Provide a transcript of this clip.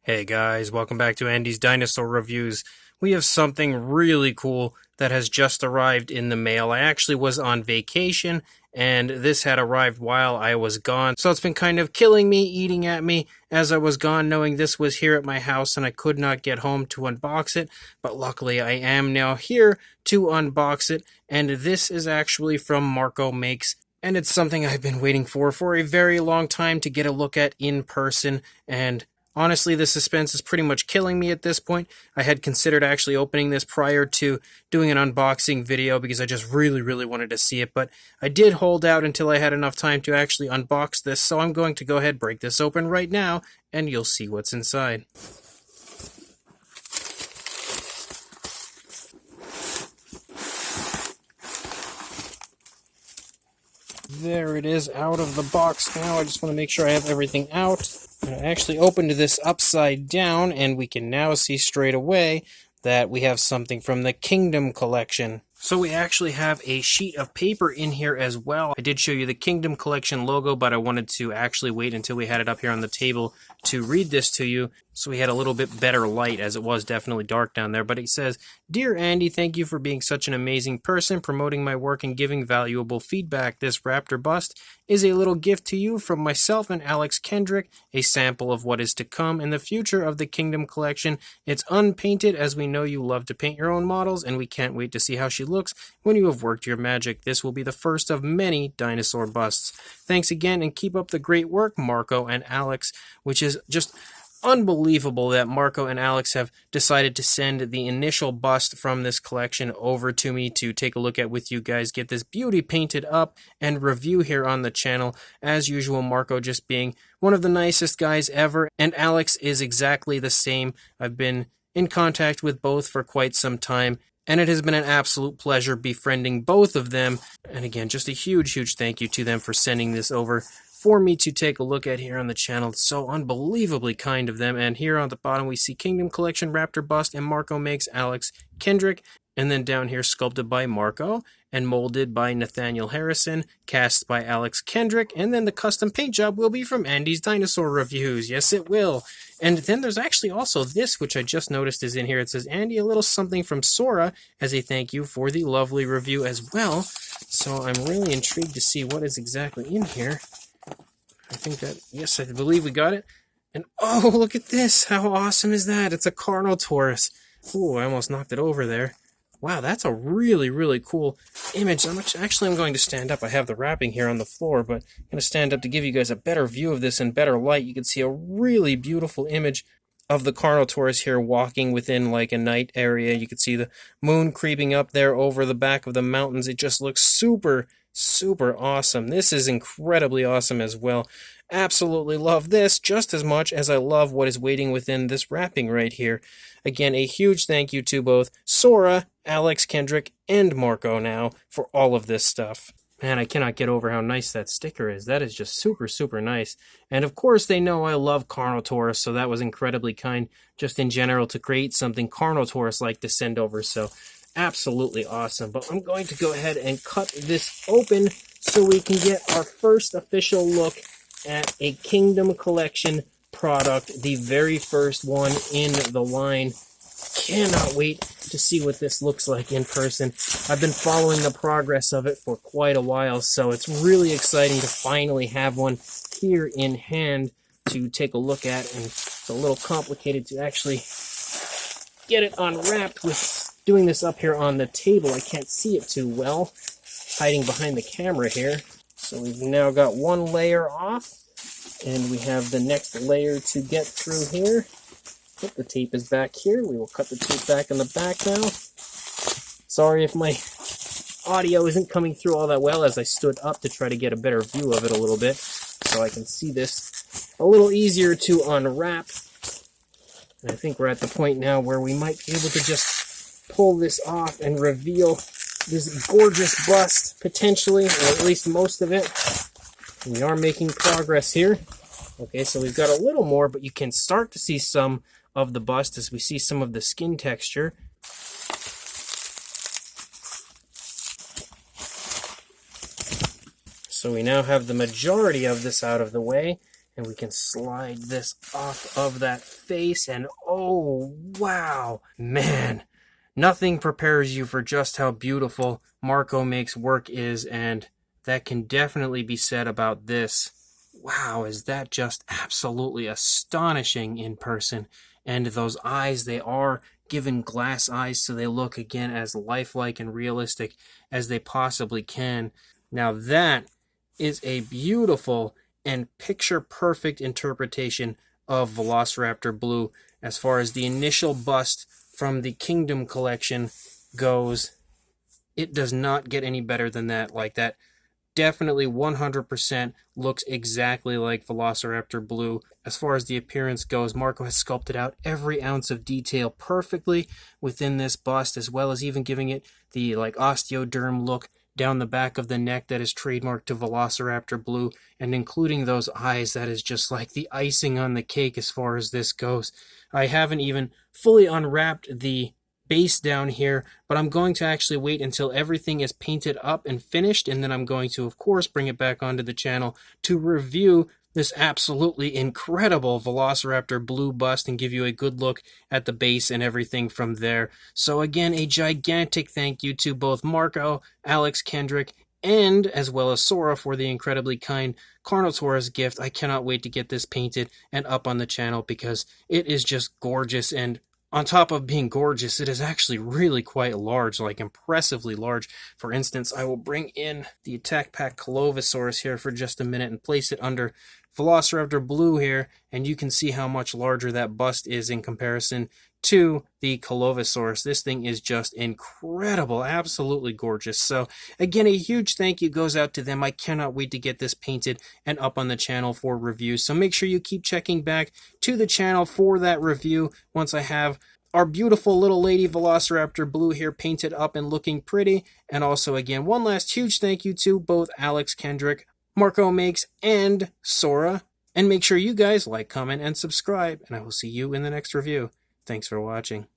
Hey guys, welcome back to Andy's Dinosaur Reviews. We have something really cool that has just arrived in the mail. I actually was on vacation and this had arrived while I was gone. So it's been kind of killing me, eating at me as I was gone, knowing this was here at my house and I could not get home to unbox it. But luckily I am now here to unbox it, and this is actually from Marco Makes, and it's something I've been waiting for a very long time to get a look at in person. And honestly, the suspense is pretty much killing me at this point. I had considered actually opening this prior to doing an unboxing video because I just really wanted to see it, but I did hold out until I had enough time to actually unbox this, so I'm going to go ahead, break this open right now, and you'll see what's inside. There it is out of the box now. I just want to make sure I have everything out. I actually opened this upside down, and we can now see straight away that we have something from the Kingdom Collection. So we actually have a sheet of paper in here as well. I did show you the Kingdom Collection logo, but I wanted to actually wait until we had it up here on the table to read this to you, so we had a little bit better light, as it was definitely dark down there. But it says, "Dear Andy, thank you for being such an amazing person, promoting my work and giving valuable feedback. This raptor bust is a little gift to you from myself and Alex Kendrick, a sample of what is to come in the future of the Kingdom Collection. It's unpainted, as we know you love to paint your own models, and we can't wait to see how she looks when you have worked your magic. This will be the first of many dinosaur busts. Thanks again, and keep up the great work, Marco and Alex," which is just unbelievable that Marco and Alex have decided to send the initial bust from this collection over to me to take a look at with you guys, get this beauty painted up, and review here on the channel. As usual, Marco just being one of the nicest guys ever, and Alex is exactly the same. I've been in contact with both for quite some time, and it has been an absolute pleasure befriending both of them. And again, just a huge thank you to them for sending this over for me to take a look at here on the channel. It's so unbelievably kind of them. And here on the bottom we see Kingdom Collection Raptor Bust, and Marco Makes Alex Kendrick. And then down here, sculpted by Marco and molded by Nathaniel Harrison, cast by Alex Kendrick, and then the custom paint job will be from Andy's Dinosaur Reviews. Yes, it will. And then there's actually also this, which I just noticed is in here. It says, "Andy, a little something from Sora as a thank you for the lovely review" as well. So I'm really intrigued to see what is exactly in here. I think that, yes, I believe we got it. And oh, look at this. How awesome is that? It's a Carnotaurus. Ooh, I almost knocked it over there. Wow, that's a really cool image. I'm going to stand up. I have the wrapping here on the floor, but I'm going to stand up to give you guys a better view of this in better light. You can see a really beautiful image of the Carnotaurus here walking within like a night area. You can see the moon creeping up there over the back of the mountains. It just looks super awesome. This is incredibly awesome as well. Absolutely love this just as much as I love what is waiting within this wrapping right here. Again, a huge thank you to both Sora, Alex Kendrick, and Marco now for all of this stuff. Man, I cannot get over how nice that sticker is. That is just super nice. And of course, they know I love Carnotaurus, so that was incredibly kind just in general to create something Carnotaurus-like to send over. So absolutely awesome. But I'm going to go ahead and cut this open so we can get our first official look at a Kingdom Collection product, the very first one in the line. Cannot wait to see what this looks like in person. I've been following the progress of it for quite a while, so it's really exciting to finally have one here in hand to take a look at. And it's a little complicated to actually get it unwrapped with doing this up here on the table. I can't see it too well, hiding behind the camera here. So we've now got one layer off, and we have the next layer to get through here. Yep, the tape is back here. We will cut the tape back in the back now. Sorry if my audio isn't coming through all that well, as I stood up to try to get a better view of it a little bit, so I can see this a little easier to unwrap. And I think we're at the point now where we might be able to just pull this off and reveal this gorgeous bust, potentially, or at least most of it. We are making progress here. Okay, so we've got a little more, but you can start to see some of the bust as we see some of the skin texture. So we now have the majority of this out of the way, And we can slide this off of that face, and oh, wow. Man, nothing prepares you for just how beautiful Marco Makes work is, and that can definitely be said about this. Wow, is that just absolutely astonishing in person. And those eyes, they are given glass eyes, so they look again as lifelike and realistic as they possibly can. Now that is a beautiful and picture-perfect interpretation of Velociraptor Blue as far as the initial bust from the Kingdom collection goes. It does not get any better than that. Like, that definitely 100% looks exactly like Velociraptor Blue. As far as the appearance goes, Marco has sculpted out every ounce of detail perfectly within this bust, as well as even giving it the osteoderm look down the back of the neck that is trademarked to Velociraptor Blue, and including those eyes, that is just like the icing on the cake as far as this goes. I haven't even fully unwrapped the base down here, but I'm going to actually wait until everything is painted up and finished, and then I'm going to, of course, bring it back onto the channel to review this absolutely incredible Velociraptor Blue bust and give you a good look at the base and everything from there. So again, a gigantic thank you to both Marco, Alex Kendrick, and as well as Sora for the incredibly kind Carnotaurus gift. I cannot wait to get this painted and up on the channel because it is just gorgeous, and on top of being gorgeous, it is actually really quite large, like impressively large. For instance, I will bring in the Attack Pack Colovosaurus here for just a minute and place it under Velociraptor Blue here, and you can see how much larger that bust is in comparison to the Colovosaurus. This thing is just incredible, absolutely gorgeous. So again, a huge thank you goes out to them. I cannot wait to get this painted and up on the channel for review. So make sure you keep checking back to the channel for that review once I have our beautiful little lady Velociraptor Blue here painted up and looking pretty. And also, again, one last huge thank you to both Alex Kendrick, Marco Makes, and Sora. And make sure you guys like, comment, and subscribe. And I will see you in the next review. Thanks for watching.